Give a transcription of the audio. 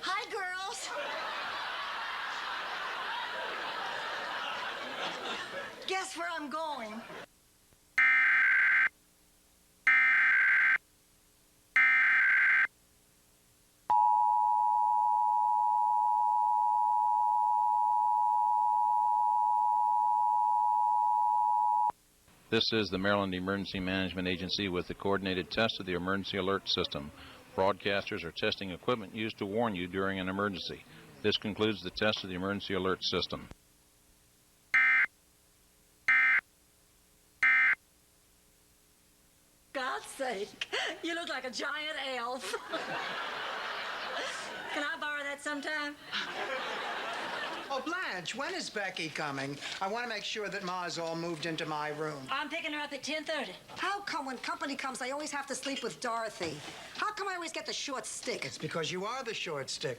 Hi, girls. Guess where I'm going? This is the Maryland Emergency Management Agency with the coordinated test of the emergency alert system. Broadcasters are testing equipment used to warn you during an emergency. This concludes the test of the emergency alert system. God's sake, you look like a giant elf. Can I borrow that sometime? Oh, Blanche, when is Becky coming? I want to make sure that Ma's all moved into my room. I'm picking her up at 10:30. How come when company comes, I always have to sleep with Dorothy? How come I always get the short stick? It's because you are the short stick.